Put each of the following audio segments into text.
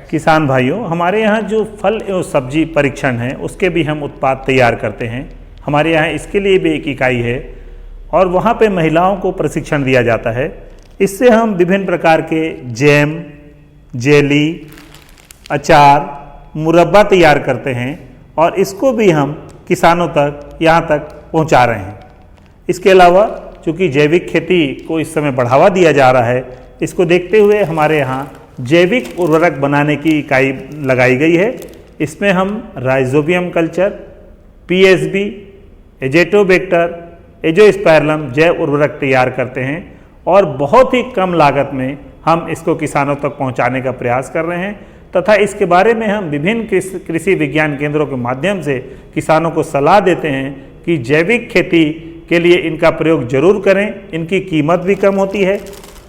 किसान भाइयों, हमारे यहाँ जो फल एवं सब्जी परीक्षण है उसके भी हम उत्पाद तैयार करते हैं। हमारे यहाँ इसके लिए भी एक इकाई है और वहाँ पे महिलाओं को प्रशिक्षण दिया जाता है। इससे हम विभिन्न प्रकार के जैम, जेली, अचार, मुरब्बा तैयार करते हैं और इसको भी हम किसानों तक यहाँ तक पहुँचा रहे हैं। इसके अलावा चूँकि जैविक खेती को इस समय बढ़ावा दिया जा रहा है, इसको देखते हुए हमारे यहाँ जैविक उर्वरक बनाने की इकाई लगाई गई है। इसमें हम राइजोबियम कल्चर, पीएसबी, एजेटोबैक्टर, एजोस्पाइरलम जैव उर्वरक तैयार करते हैं और बहुत ही कम लागत में हम इसको किसानों तक पहुंचाने का प्रयास कर रहे हैं तथा इसके बारे में हम विभिन्न कृषि विज्ञान केंद्रों के माध्यम से किसानों को सलाह देते हैं कि जैविक खेती के लिए इनका प्रयोग जरूर करें। इनकी कीमत भी कम होती है,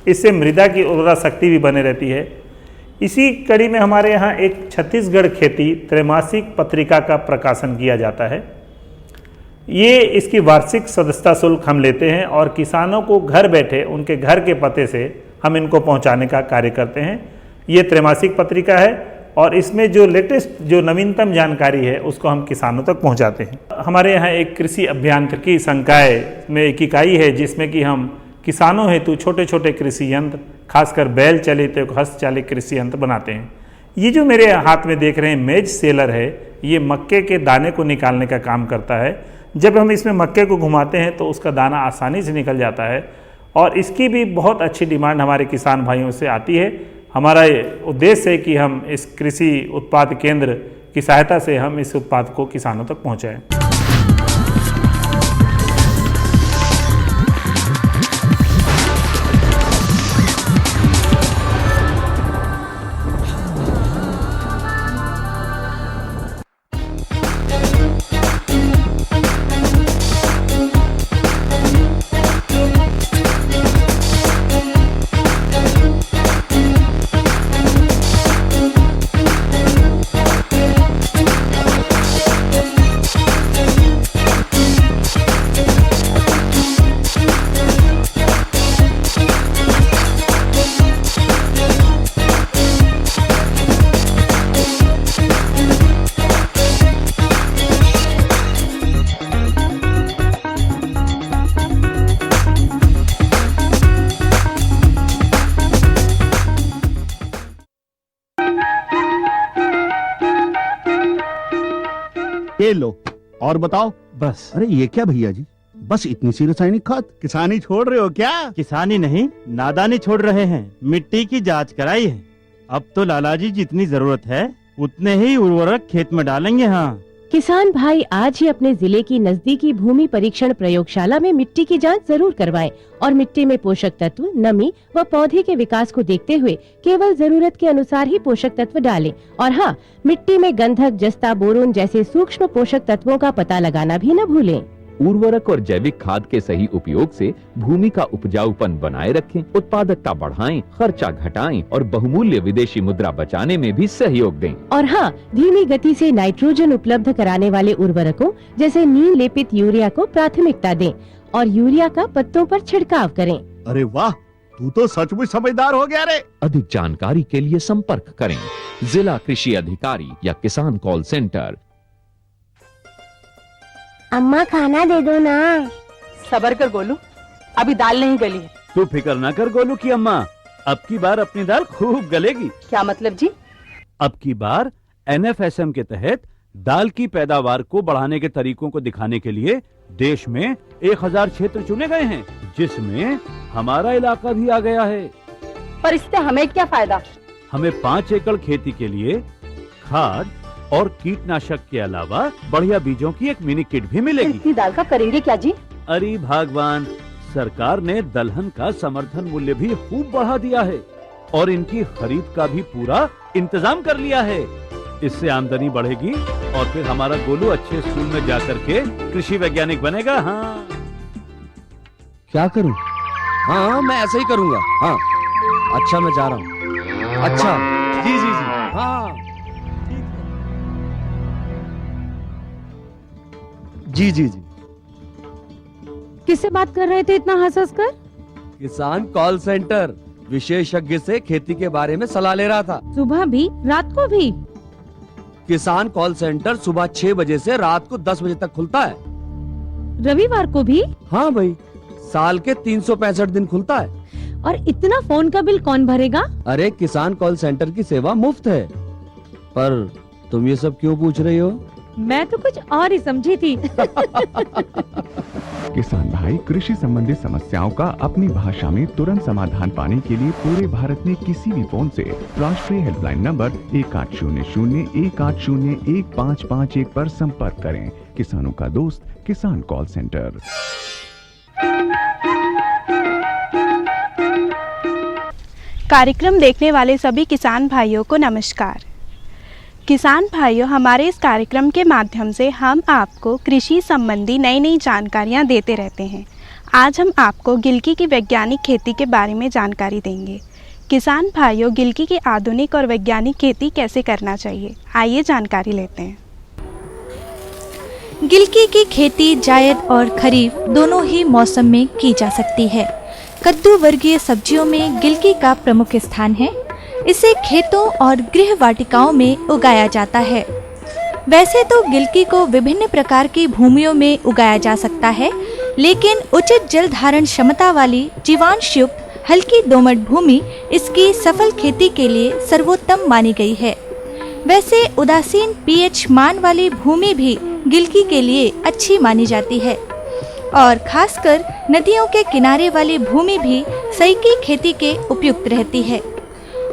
इससे मृदा की उर्वरा शक्ति भी बने रहती है। इसी कड़ी में हमारे यहाँ एक छत्तीसगढ़ खेती त्रैमासिक पत्रिका का प्रकाशन किया जाता है। ये इसकी वार्षिक सदस्यता शुल्क हम लेते हैं और किसानों को घर बैठे उनके घर के पते से हम इनको पहुंचाने का कार्य करते हैं। ये त्रैमासिक पत्रिका है और इसमें जो लेटेस्ट जो नवीनतम जानकारी है उसको हम किसानों तक पहुंचाते हैं। हमारे यहाँ एक कृषि अभियांत्रिकी संकाय में एक इकाई है जिसमें कि हम किसानों हेतु छोटे छोटे कृषि यंत्र, खासकर बैल चालित हस्तचालित कृषि यंत्र बनाते हैं। ये जो मेरे हाथ में देख रहे हैं मेज सेलर है, ये मक्के के दाने को निकालने का काम करता है। जब हम इसमें मक्के को घुमाते हैं तो उसका दाना आसानी से निकल जाता है और इसकी भी बहुत अच्छी डिमांड हमारे किसान भाइयों से आती है। हमारा उद्देश्य है कि हम इस कृषि उत्पाद केंद्र की सहायता से हम इस उत्पाद को किसानों तक पहुँचाएँ। ये लो और बताओ। बस। अरे ये क्या भैया जी, बस इतनी सी रासायनिक खाद? किसानी छोड़ रहे हो क्या? किसानी नहीं, नादानी छोड़ रहे हैं। मिट्टी की जांच कराई है। अब तो लाला जी जितनी जरूरत है उतने ही उर्वरक खेत में डालेंगे। हाँ, किसान भाई आज ही अपने जिले की नजदीकी भूमि परीक्षण प्रयोगशाला में मिट्टी की जांच जरूर करवाएं और मिट्टी में पोषक तत्व, नमी व पौधे के विकास को देखते हुए केवल जरूरत के अनुसार ही पोषक तत्व डालें। और हाँ, मिट्टी में गंधक, जस्ता, बोरोन जैसे सूक्ष्म पोषक तत्वों का पता लगाना भी न भूलें। उर्वरक और जैविक खाद के सही उपयोग से भूमि का उपजाऊपन बनाए रखें, उत्पादकता बढ़ाएं, खर्चा घटाएं और बहुमूल्य विदेशी मुद्रा बचाने में भी सहयोग दें। और हाँ, धीमी गति से नाइट्रोजन उपलब्ध कराने वाले उर्वरकों जैसे नीम लेपित यूरिया को प्राथमिकता दें और यूरिया का पत्तों पर छिड़काव करें। अरे वाह, तू तो सचमुच समझदार हो गया रे। अधिक जानकारी के लिए संपर्क करें जिला कृषि अधिकारी या किसान कॉल सेंटर। अम्मा खाना दे दो ना। सबर कर गोलू, अभी दाल नहीं गली है। तू फिक्र ना कर गोलू की अम्मा, अब की बार अपनी दाल खूब गलेगी। क्या मतलब जी? अब की बार NFSM के तहत दाल की पैदावार को बढ़ाने के तरीकों को दिखाने के लिए देश में 1000 क्षेत्र चुने गए हैं, जिसमें हमारा इलाका भी आ गया है। पर इससे हमें क्या फायदा? हमें 5 एकड़ खेती के लिए खाद और कीटनाशक के अलावा बढ़िया बीजों की एक मिनी किट भी मिलेगी। इतनी दाल का करेंगे क्या जी? अरे भगवान, सरकार ने दलहन का समर्थन मूल्य भी खूब बढ़ा दिया है और इनकी खरीद का भी पूरा इंतजाम कर लिया है। इससे आमदनी बढ़ेगी और फिर हमारा गोलू अच्छे स्कूल में जाकर के कृषि वैज्ञानिक बनेगा। हाँ, क्या करूं? हाँ, मैं ऐसे ही करूंगा। हाँ, अच्छा, मैं जा रहा हूँ। अच्छा, जी जी जी, हाँ, जी जी जी। किससे बात कर रहे थे इतना हंस हंस कर? किसान कॉल सेंटर, विशेषज्ञ से खेती के बारे में सलाह ले रहा था। सुबह भी रात को भी? किसान कॉल सेंटर सुबह 6 बजे से रात को 10 बजे तक खुलता है। रविवार को भी? हाँ भाई, साल के 365 दिन खुलता है। और इतना फोन का बिल कौन भरेगा? अरे किसान कॉल सेंटर की सेवा मुफ्त है। पर तुम ये सब क्यों पूछ रही हो? मैं तो कुछ और ही समझी थी। किसान भाई, कृषि संबंधी समस्याओं का अपनी भाषा में तुरंत समाधान पाने के लिए पूरे भारत में किसी भी फोन से राष्ट्रीय हेल्पलाइन नंबर 1800-1801-1551 पर संपर्क करें। किसानों का दोस्त किसान कॉल सेंटर। कार्यक्रम देखने वाले सभी किसान भाइयों को नमस्कार। किसान भाइयों, हमारे इस कार्यक्रम के माध्यम से हम आपको कृषि संबंधी नई नई जानकारियां देते रहते हैं। आज हम आपको गिलकी की वैज्ञानिक खेती के बारे में जानकारी देंगे। किसान भाइयों, गिलकी की आधुनिक और वैज्ञानिक खेती कैसे करना चाहिए, आइए जानकारी लेते हैं। गिलकी की खेती जायद और खरीफ दोनों ही मौसम में की जा सकती है। कद्दू वर्गीय सब्जियों में गिलकी का प्रमुख स्थान है। इसे खेतों और गृह वाटिकाओं में उगाया जाता है। वैसे तो गिलकी को विभिन्न प्रकार की भूमियों में उगाया जा सकता है, लेकिन उचित जल धारण क्षमता वाली जीवांश युक्त हल्की दोमट भूमि इसकी सफल खेती के लिए सर्वोत्तम मानी गई है। वैसे उदासीन पीएच मान वाली भूमि भी गिलकी के लिए अच्छी मानी जाती है और खासकर नदियों के किनारे वाली भूमि भी सही की खेती के उपयुक्त रहती है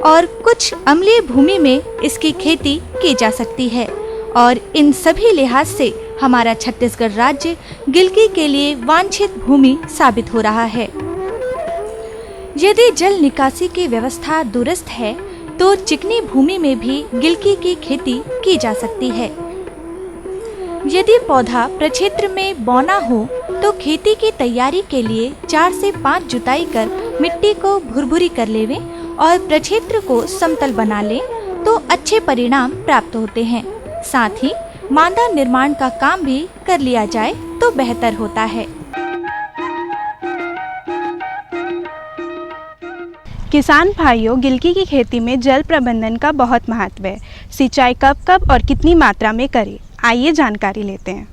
और कुछ अम्लीय भूमि में इसकी खेती की जा सकती है और इन सभी लिहाज से हमारा छत्तीसगढ़ राज्य गिलकी के लिए वांछित भूमि साबित हो रहा है। यदि जल निकासी की व्यवस्था दुरुस्त है तो चिकनी भूमि में भी गिलकी की खेती की जा सकती है। यदि पौधा प्रक्षेत्र में बौना हो तो खेती की तैयारी के लिए 4 से 5 जुताई कर मिट्टी को भुरभुरी कर लेवें और प्रक्षेत्र को समतल बना लें तो अच्छे परिणाम प्राप्त होते हैं। साथ ही मांदा निर्माण का काम भी कर लिया जाए तो बेहतर होता है। किसान भाइयों, गिलकी की खेती में जल प्रबंधन का बहुत महत्व है। सिंचाई कब कब और कितनी मात्रा में करें, आइए जानकारी लेते हैं।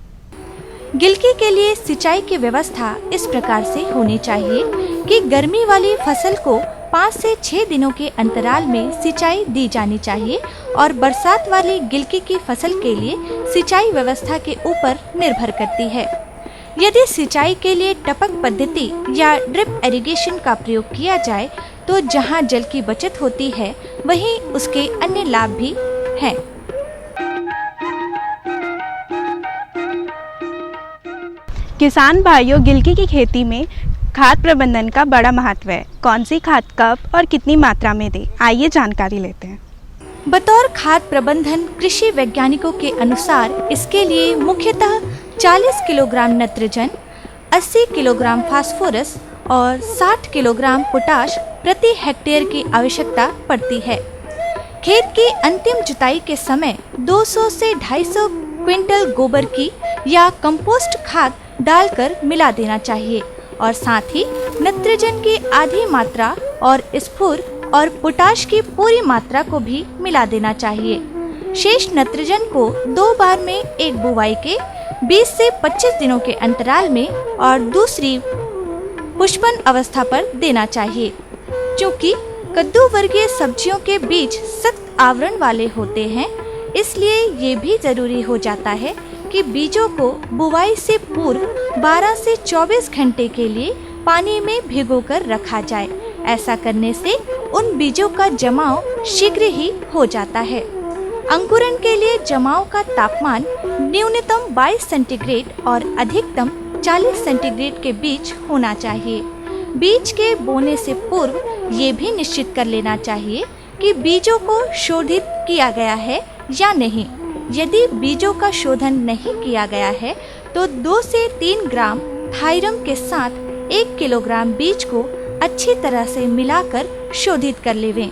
गिलकी के लिए सिंचाई की व्यवस्था इस प्रकार से होनी चाहिए कि गर्मी वाली फसल को 5 से 6 दिनों के अंतराल में सिंचाई दी जानी चाहिए और बरसात वाली गिलकी की फसल के लिए सिंचाई व्यवस्था के ऊपर निर्भर करती है। यदि सिंचाई के लिए टपक पद्धति या ड्रिप इरिगेशन का प्रयोग किया जाए तो जहां जल की बचत होती है वहीं उसके अन्य लाभ भी हैं। किसान भाइयों, गिलकी की खेती में खाद प्रबंधन का बड़ा महत्व है। कौन सी खाद कब और कितनी मात्रा में दें, आइए जानकारी लेते हैं। बतौर खाद प्रबंधन कृषि वैज्ञानिकों के अनुसार इसके लिए मुख्यतः 40 किलोग्राम नत्रजन, 80 किलोग्राम फास्फोरस और 60 किलोग्राम पोटाश प्रति हेक्टेयर की आवश्यकता पड़ती है। खेत की अंतिम जुताई के समय 200 से 250 क्विंटल गोबर की या कंपोस्ट खाद डालकर मिला देना चाहिए और साथ ही नत्रजन की आधी मात्रा और स्फूर और पोटाश की पूरी मात्रा को भी मिला देना चाहिए। शेष नत्रजन को 2 बार में एक बुवाई के 20 से 25 दिनों के अंतराल में और दूसरी पुष्पन अवस्था पर देना चाहिए। क्योंकि कद्दू वर्गीय सब्जियों के बीज सख्त आवरण वाले होते हैं, इसलिए ये भी जरूरी हो जाता है कि बीजों को बुवाई से पूर्व 12 से 24 घंटे के लिए पानी में भिगोकर रखा जाए। ऐसा करने से उन बीजों का जमाव शीघ्र ही हो जाता है। अंकुरन के लिए जमाव का तापमान न्यूनतम 22 सेंटीग्रेड और अधिकतम 40 सेंटीग्रेड के बीच होना चाहिए। बीज के बोने से पूर्व ये भी निश्चित कर लेना चाहिए कि बीजों को शोधित किया गया है या नहीं। यदि बीजों का शोधन नहीं किया गया है तो 2 से 3 ग्राम थायरम के साथ 1 किलोग्राम बीज को अच्छी तरह से मिलाकर शोधित कर लेवें।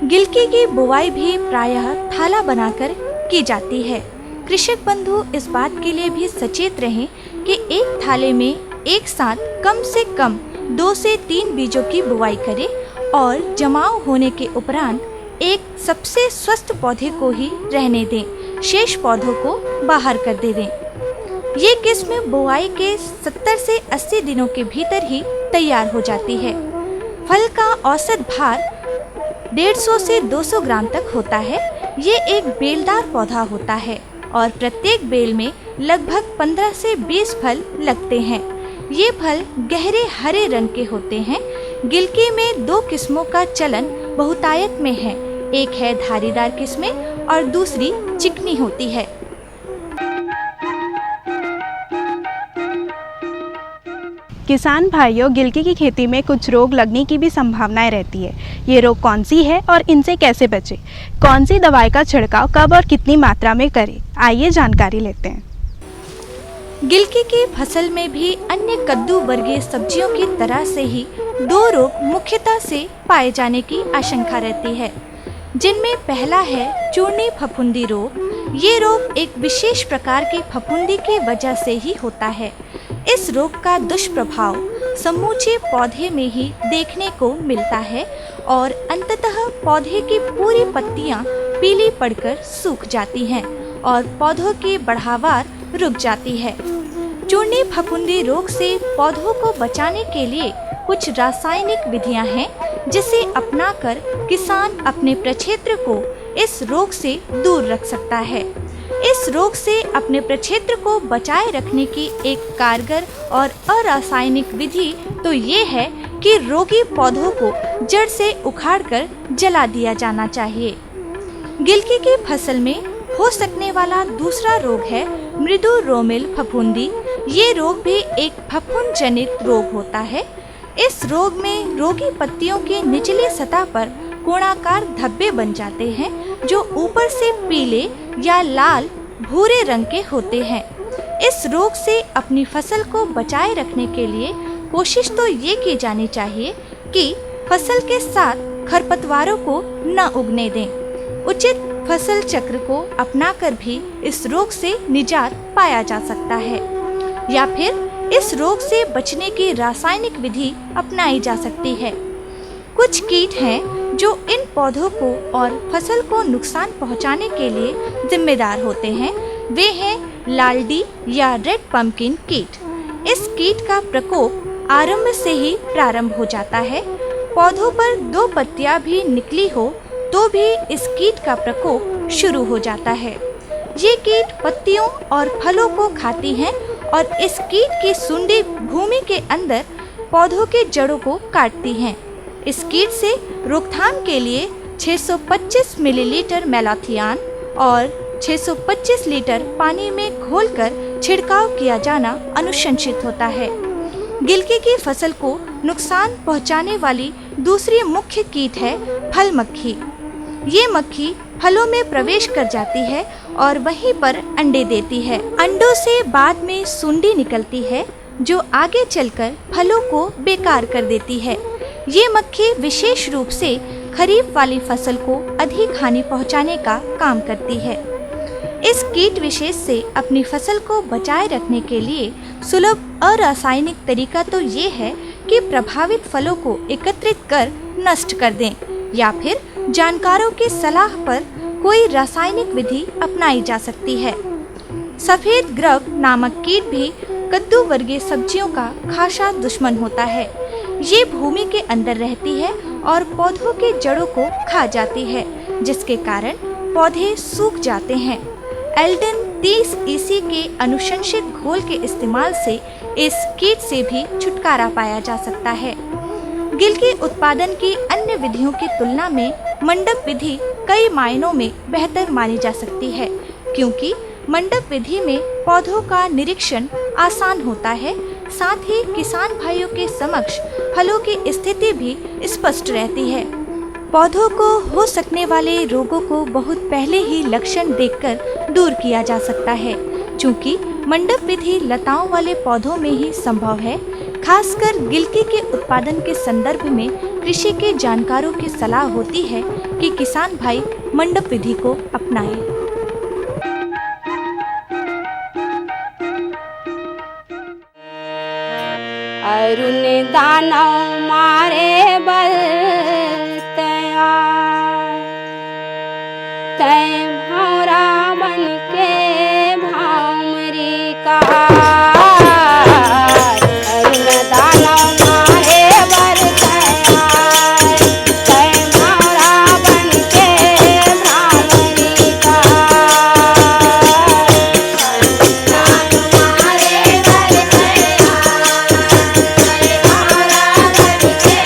गिलकी की बुवाई भी प्रायः थाला बनाकर की जाती है। कृषक बंधु इस बात के लिए भी सचेत रहें कि एक थाले में एक साथ कम से कम 2 से 3 बीजों की बुआई करें और जमाव होने के उपरांत एक सबसे स्वस्थ पौधे को ही रहने दें, शेष पौधों को बाहर कर दें। ये किस्म बुआई के 70 से 80 दिनों के भीतर ही तैयार हो जाती है। फल का औसत भार 150 से 200 ग्राम तक होता है। ये एक बेलदार पौधा होता है और प्रत्येक बेल में लगभग 15 से 20 फल लगते हैं। ये फल गहरे हरे रंग के होते हैं। गिलकी में 2 किस्मों का चलन बहुतायत में है। एक है धारीदार किस्में और दूसरी चिकनी होती है। किसान भाइयों, गिलकी की खेती में कुछ रोग लगने की भी संभावनाएं रहती है। ये रोग कौन सी है और इनसे कैसे बचें? कौन सी दवाई का छिड़काव कब और कितनी मात्रा में करें? आइए जानकारी लेते हैं। गिलकी की फसल में भी अन्य कद्दू वर्गीय सब्जियों की तरह से ही 2 रोग मुख्यतः से पाए जाने की आशंका रहती है, जिनमें पहला है चूर्णी फफूंदी रोग। ये रोग एक विशेष प्रकार की फफूंदी की वजह से ही होता है। इस रोग का दुष्प्रभाव समूचे पौधे में ही देखने को मिलता है और अंततः पौधे की पूरी पत्तियां पीली पड़कर सूख जाती हैं और पौधों की बढ़ावार रुक जाती है। चूर्णी फफूंदी रोग से पौधों को बचाने के लिए कुछ रासायनिक विधियां हैं, जिसे अपनाकर किसान अपने प्रक्षेत्र को इस रोग से दूर रख सकता है। इस रोग से अपने प्रक्षेत्र को बचाए रखने की एक कारगर और अरासायनिक विधि तो ये है कि रोगी पौधों को जड़ से उखाड़कर जला दिया जाना चाहिए। गिलकी की फसल में हो सकने वाला दूसरा रोग है मृदु रोमिल फफूंदी। ये रोग भी एक फफूंद जनित रोग होता है। इस रोग में रोगी पत्तियों की निचली सतह पर कोणाकार धब्बे बन जाते हैं, जो ऊपर से पीले या लाल भूरे रंग के होते हैं। इस रोग से अपनी फसल को बचाए रखने के लिए कोशिश तो ये की जानी चाहिए कि फसल के साथ खरपतवारों को न उगने दें। उचित फसल चक्र को अपनाकर भी इस रोग से निजात पाया जा सकता है, या फिर इस रोग से बचने की रासायनिक विधि अपनाई जा सकती है। कुछ कीट हैं जो इन पौधों को और फसल को नुकसान पहुंचाने के लिए जिम्मेदार होते हैं। वे हैं लालडी या रेड पम्पकिन कीट। इस कीट का प्रकोप आरंभ से ही प्रारंभ हो जाता है। पौधों पर 2 पत्तियां भी निकली हो तो भी इस कीट का प्रकोप शुरू हो जाता है। ये कीट पत्तियों और फलों को खाती हैं और इस कीट की सुंडी भूमि के अंदर पौधों के जड़ों को काटती हैं। इस कीट से रोकथाम के लिए 625 मिलीलीटर मेलाथियान और 625 लीटर पानी में घोलकर छिड़काव किया जाना अनुशंसित होता है। गिलकी की फसल को नुकसान पहुंचाने वाली दूसरी मुख्य कीट है फल मक्खी। ये मक्खी फलों में प्रवेश कर जाती है और वहीं पर अंडे देती है। अंडों से बाद में सुंडी निकलती है, जो आगे चलकर फलों को बेकार कर देती है। ये मक्खी विशेष रूप से खरीफ वाली फसल को अधिक हानि पहुंचाने का काम करती है। इस कीट विशेष से अपनी फसल को बचाए रखने के लिए सुलभ अरासायनिक तरीका तो ये है कि प्रभावित फलों को एकत्रित कर नष्ट कर दें, या फिर जानकारों की सलाह पर कोई रासायनिक विधि अपनाई जा सकती है। सफेद ग्रब नामक कीट भी कद्दू वर्गीय सब्जियों का खासा दुश्मन होता है। ये भूमि के अंदर रहती है और पौधों के जड़ों को खा जाती है, जिसके कारण पौधे सूख जाते हैं। एल्डन 30 EC के अनुशंसित घोल के इस्तेमाल से इस कीट से भी छुटकारा पाया जा सकता है। गिलकी उत्पादन की अन्य विधियों की तुलना में मंडप विधि कई मायनों में बेहतर मानी जा सकती है, क्योंकि मंडप विधि में पौधों का निरीक्षण आसान होता है। साथ ही किसान भाइयों के समक्ष फलों की स्थिति भी स्पष्ट रहती है। पौधों को हो सकने वाले रोगों को बहुत पहले ही लक्षण देखकर दूर किया जा सकता है, क्योंकि मंडप विधि लताओं वाले पौधों में ही संभव है। खासकर गिलकी के उत्पादन के संदर्भ में कृषि के जानकारों की सलाह होती है कि किसान भाई मंडप विधि को अपनाएं। अरुण दानव मारे बल तैयार, तय भौरा बन के भौमरी का अरुण दानव मारे बल तैयार, तय भौरा बन के भौमरी का मारे बल तैयार, तय भौरा बन के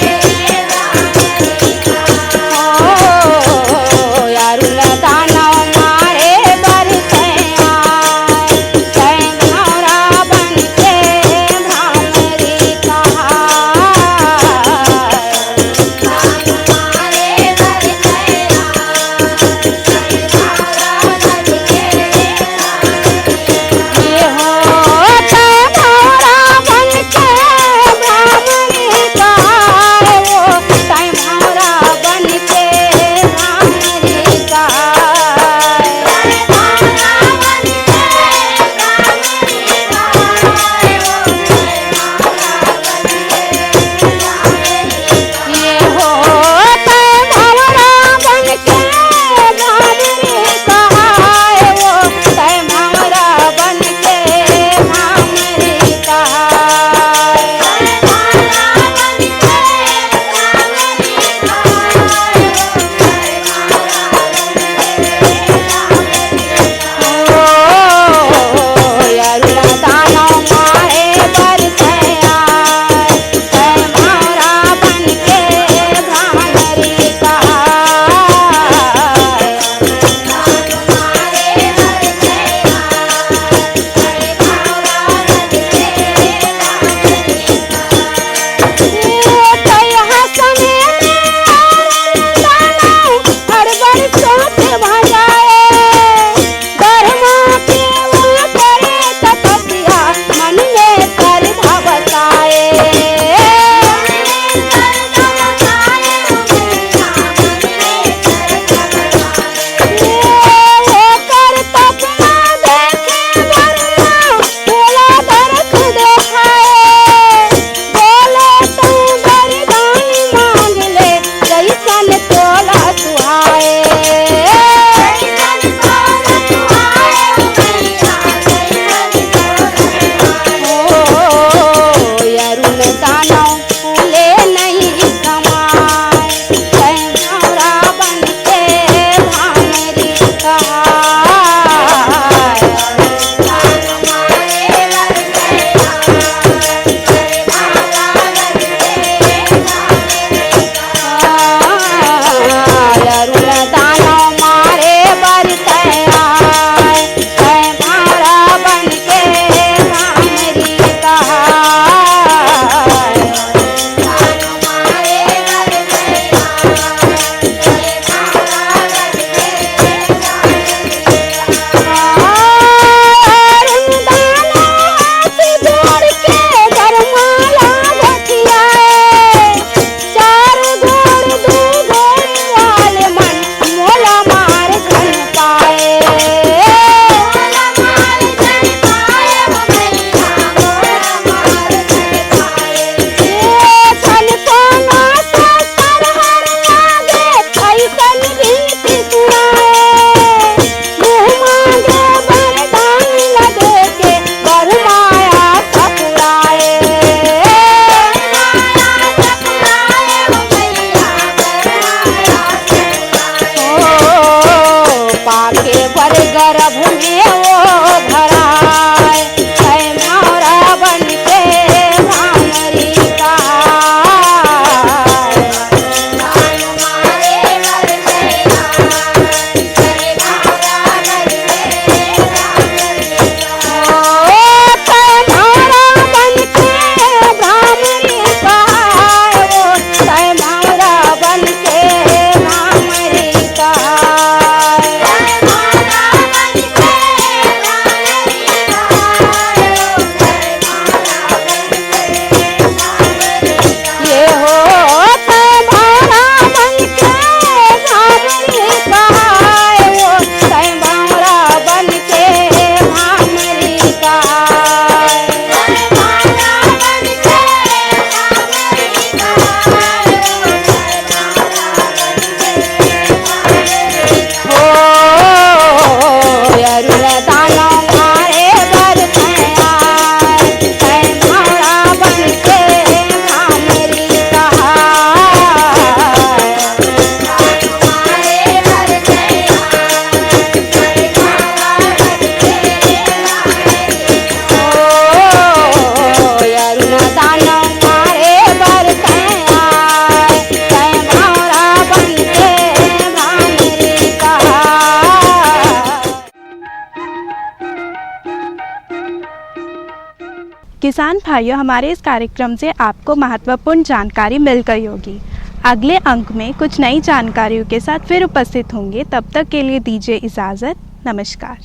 किसान भाइयों, हमारे इस कार्यक्रम से आपको महत्वपूर्ण जानकारी मिल गई होगी। अगले अंक में कुछ नई जानकारियों के साथ फिर उपस्थित होंगे। तब तक के लिए दीजिए इजाज़त। नमस्कार।